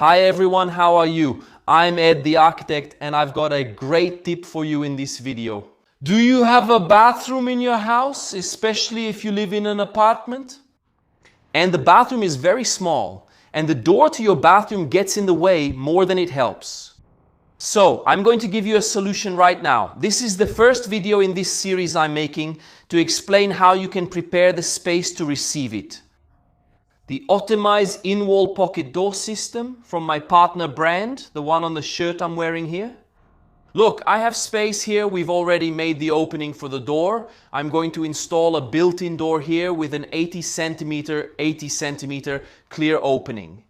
Hi everyone, how are you? I'm Ed the architect and I've got a great tip for you in this video. Do you have a bathroom in your house, especially if you live in an apartment? And the bathroom is very small and the door to your bathroom gets in the way more than it helps. So I'm going to give you a solution right now. This is the first video in this series I'm making to explain how you can prepare the space to receive it. The Otimize in-wall pocket door system from my partner brand, the one on the shirt I'm wearing here. Look, I have space here. We've already made the opening for the door. I'm going to install a built-in door here with an 80 centimeter clear opening.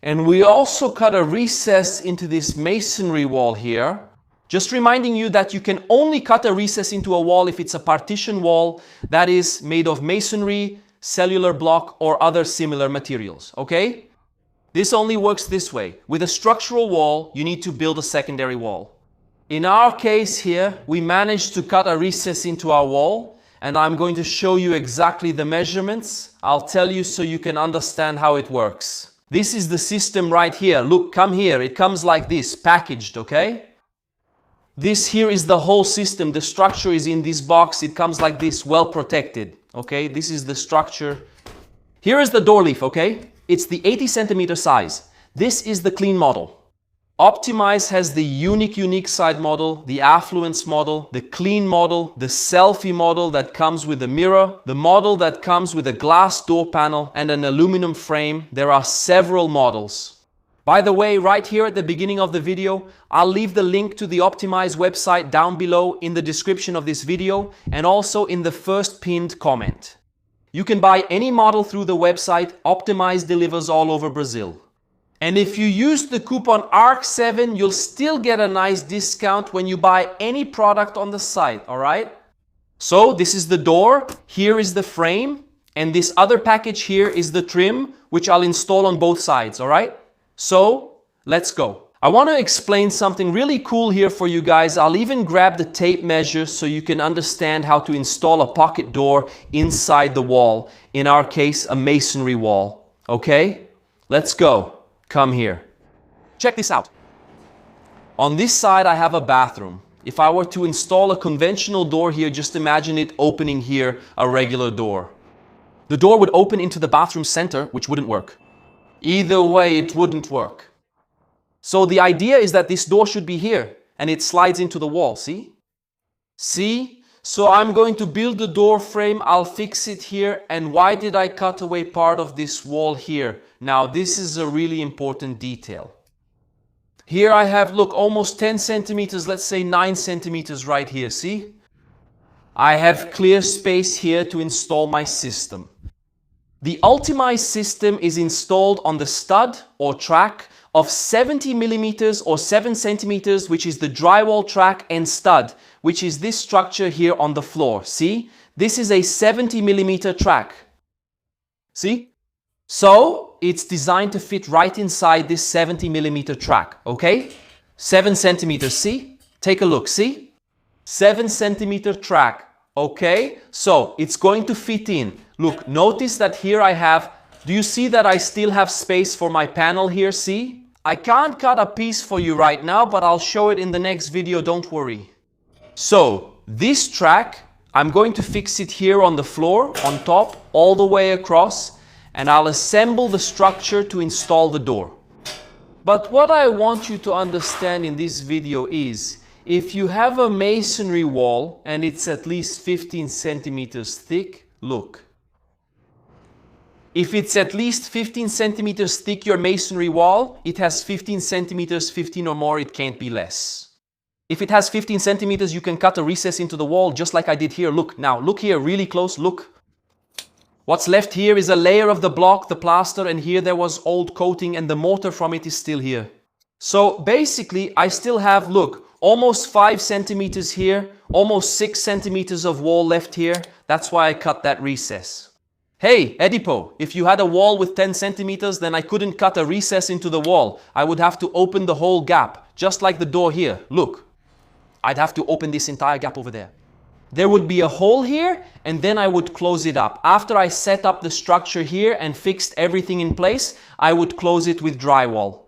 And we also cut a recess into this masonry wall here. Just reminding you that you can only cut a recess into a wall if it's a partition wall that is made of masonry, cellular block or other similar materials, okay? This only works this way. With a structural wall, you need to build a secondary wall. In our case here, we managed to cut a recess into our wall, and I'm going to show you exactly the measurements. I'll tell you so you can understand how it works. This is the system right here. Look, come here. It comes like this, packaged, okay? This here is the whole system. The structure is in this box. It comes like this, well protected. Okay, this is the structure. Here is the door leaf, okay? It's the 80 centimeter size. This is the clean model. Optimize has the unique side model, the affluence model, the clean model, the selfie model that comes with a mirror, the model that comes with a glass door panel and an aluminum frame. There are several models. By the way, right here at the beginning of the video, I'll leave the link to the Optimize website down below in the description of this video and also in the first pinned comment. You can buy any model through the website. Optimize delivers all over Brazil. And if you use the coupon ARC7, you'll still get a nice discount when you buy any product on the site, all right? So this is the door, here is the frame, and this other package here is the trim, which I'll install on both sides, all right? So, let's go. I want to explain something really cool here for you guys. I'll even grab the tape measure so you can understand how to install a pocket door inside the wall. In our case, a masonry wall. Okay? Let's go. Come here. Check this out. On this side, I have a bathroom. If I were to install a conventional door here, just imagine it opening here, a regular door. The door would open into the bathroom center, which wouldn't work. Either way, it wouldn't work. So the idea is that this door should be here and it slides into the wall, see? See? So I'm going to build the door frame, I'll fix it here. And why did I cut away part of this wall here? Now this is a really important detail. Here I have, look, almost 10 centimeters, let's say 9 centimeters right here, see? I have clear space here to install my system. The Otimize system is installed on the stud or track of 70 millimeters or 7 centimeters, which is the drywall track, and stud, which is this structure here on the floor. See? This is a 70 millimeter track. See? So it's designed to fit right inside this 70 millimeter track, okay? 7 centimeters, see? Take a look, see? 7 centimeter track, okay? So it's going to fit in. Look, notice that here I have, do you see that I still have space for my panel here, see? I can't cut a piece for you right now, but I'll show it in the next video, don't worry. So, this track, I'm going to fix it here on the floor, on top, all the way across, and I'll assemble the structure to install the door. But what I want you to understand in this video is, if you have a masonry wall and it's at least 15 centimeters thick, look. If it's at least 15 centimeters thick, your masonry wall, it has 15 centimeters, 15 or more, it can't be less. If it has 15 centimeters, you can cut a recess into the wall just like I did here. Look, now, look here, really close, look. What's left here is a layer of the block, the plaster, and here there was old coating and the mortar from it is still here. So basically, I still have, look, almost 5 centimeters here, almost 6 centimeters of wall left here. That's why I cut that recess. Hey, Edipo, if you had a wall with 10 centimeters, then I couldn't cut a recess into the wall. I would have to open the whole gap, just like the door here. Look, I'd have to open this entire gap over there. There would be a hole here, and then I would close it up. After I set up the structure here and fixed everything in place, I would close it with drywall.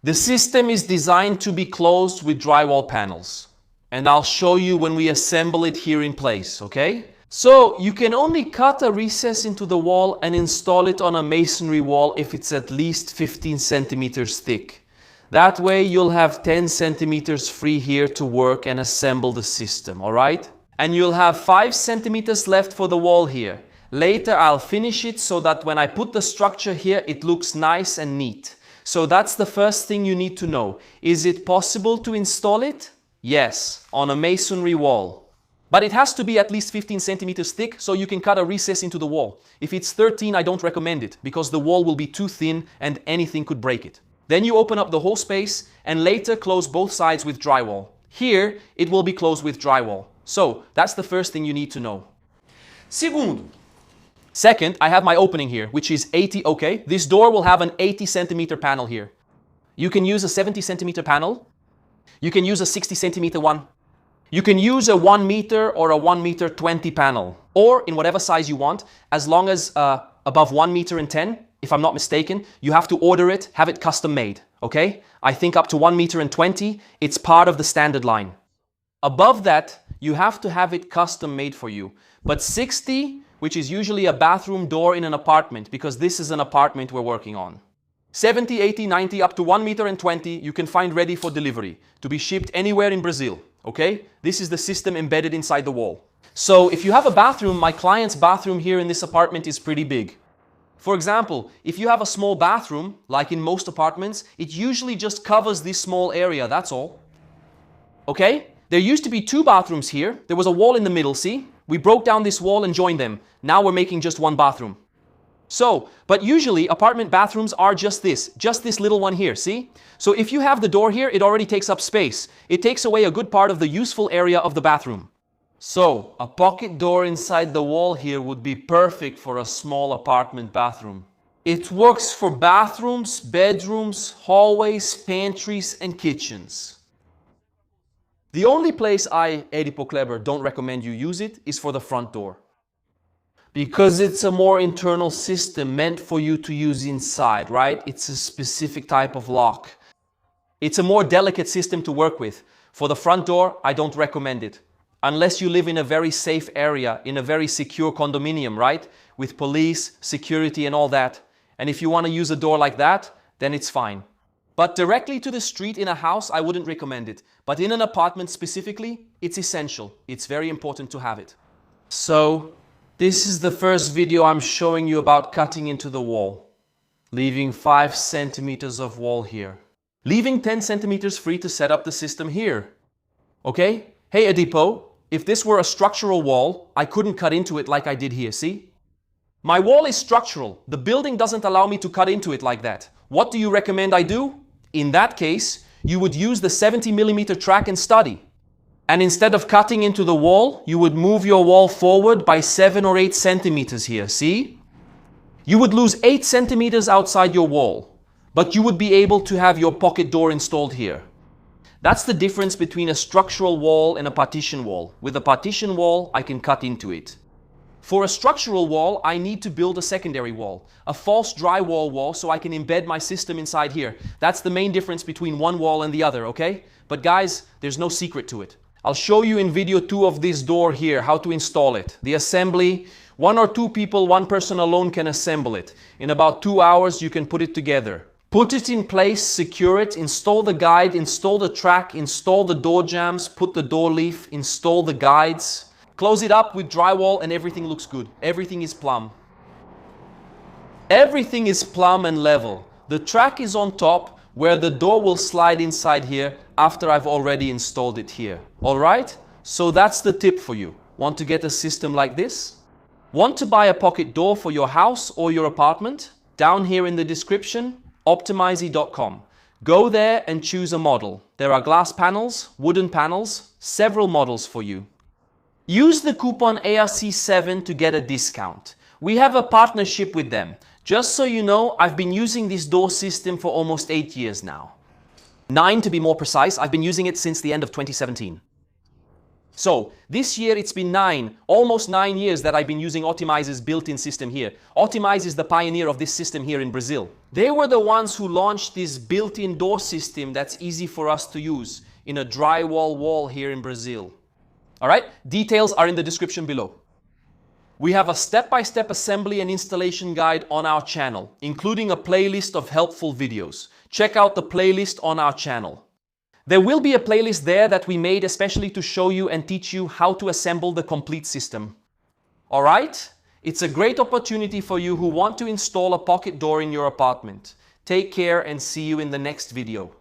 The system is designed to be closed with drywall panels. And I'll show you when we assemble it here in place, okay? So you can only cut a recess into the wall and install it on a masonry wall if it's at least 15 centimeters thick. That way you'll have 10 centimeters free here to work and assemble the system, alright? And you'll have 5 centimeters left for the wall here. Later I'll finish it so that when I put the structure here it looks nice and neat. So that's the first thing you need to know. Is it possible to install it? Yes, on a masonry wall. But it has to be at least 15 centimeters thick so you can cut a recess into the wall. If it's 13, I don't recommend it because the wall will be too thin and anything could break it. Then you open up the whole space and later close both sides with drywall. Here, it will be closed with drywall. So, that's the first thing you need to know. Second, I have my opening here, which is 80, okay? This door will have an 80 centimeter panel here. You can use a 70 centimeter panel. You can use a 60 centimeter one. You can use a 1 meter or a 1 meter 20 panel, or in whatever size you want, as long as above 1 meter and 10, if I'm not mistaken, you have to order it, have it custom made, okay? I think up to 1 meter and 20, it's part of the standard line. Above that, you have to have it custom made for you. But 60, which is usually a bathroom door in an apartment, because this is an apartment we're working on. 70, 80, 90, up to 1 meter and 20, you can find ready for delivery, to be shipped anywhere in Brazil. Okay? This is the system embedded inside the wall. So if you have a bathroom, my client's bathroom here in this apartment is pretty big. For example, if you have a small bathroom, like in most apartments, it usually just covers this small area, that's all. Okay? There used to be 2 bathrooms here. There was a wall in the middle, see? We broke down this wall and joined them. Now we're making just 1 bathroom. So, but usually apartment bathrooms are just this little one here, see? So if you have the door here, it already takes up space. It takes away a good part of the useful area of the bathroom. So, a pocket door inside the wall here would be perfect for a small apartment bathroom. It works for bathrooms, bedrooms, hallways, pantries, and kitchens. The only place I, Edipo Kleber, don't recommend you use it is for the front door. Because it's a more internal system meant for you to use inside, right? It's a specific type of lock. It's a more delicate system to work with. For the front door, I don't recommend it. Unless you live in a very safe area, in a very secure condominium, right? With police, security and all that. And if you want to use a door like that, then it's fine. But directly to the street in a house, I wouldn't recommend it. But in an apartment specifically, it's essential. It's very important to have it. So, this is the first video I'm showing you about cutting into the wall. Leaving 5 centimeters of wall here. Leaving 10 centimeters free to set up the system here. Okay? Hey Edipo, if this were a structural wall, I couldn't cut into it like I did here, see? My wall is structural. The building doesn't allow me to cut into it like that. What do you recommend I do? In that case, you would use the 70mm track and study. And instead of cutting into the wall, you would move your wall forward by 7 or 8 centimeters here, see? You would lose 8 centimeters outside your wall, but you would be able to have your pocket door installed here. That's the difference between a structural wall and a partition wall. With a partition wall, I can cut into it. For a structural wall, I need to build a secondary wall, a false drywall wall, so I can embed my system inside here. That's the main difference between one wall and the other, okay? But guys, there's no secret to it. I'll show you in video 2 of this door here how to install it. The assembly, 1 or 2 people, 1 person alone can assemble it. In about 2 hours you can put it together. Put it in place, secure it, install the guide, install the track, install the door jambs, put the door leaf, install the guides. Close it up with drywall and everything looks good. Everything is plumb. Everything is plumb and level. The track is on top, where the door will slide inside here after I've already installed it here. Alright? So that's the tip for you. Want to get a system like this? Want to buy a pocket door for your house or your apartment? Down here in the description, Otimize.com. Go there and choose a model. There are glass panels, wooden panels, several models for you. Use the coupon ARC7 to get a discount. We have a partnership with them. Just so you know, I've been using this door system for almost 8 years now. 9 to be more precise. I've been using it since the end of 2017. So, this year it's been almost 9 years that I've been using Otimize's built-in system here. Otimize is the pioneer of this system here in Brazil. They were the ones who launched this built-in door system that's easy for us to use in a drywall wall here in Brazil. All right, details are in the description below. We have a step-by-step assembly and installation guide on our channel, including a playlist of helpful videos. Check out the playlist on our channel. There will be a playlist there that we made especially to show you and teach you how to assemble the complete system. All right? It's a great opportunity for you who want to install a pocket door in your apartment. Take care and see you in the next video.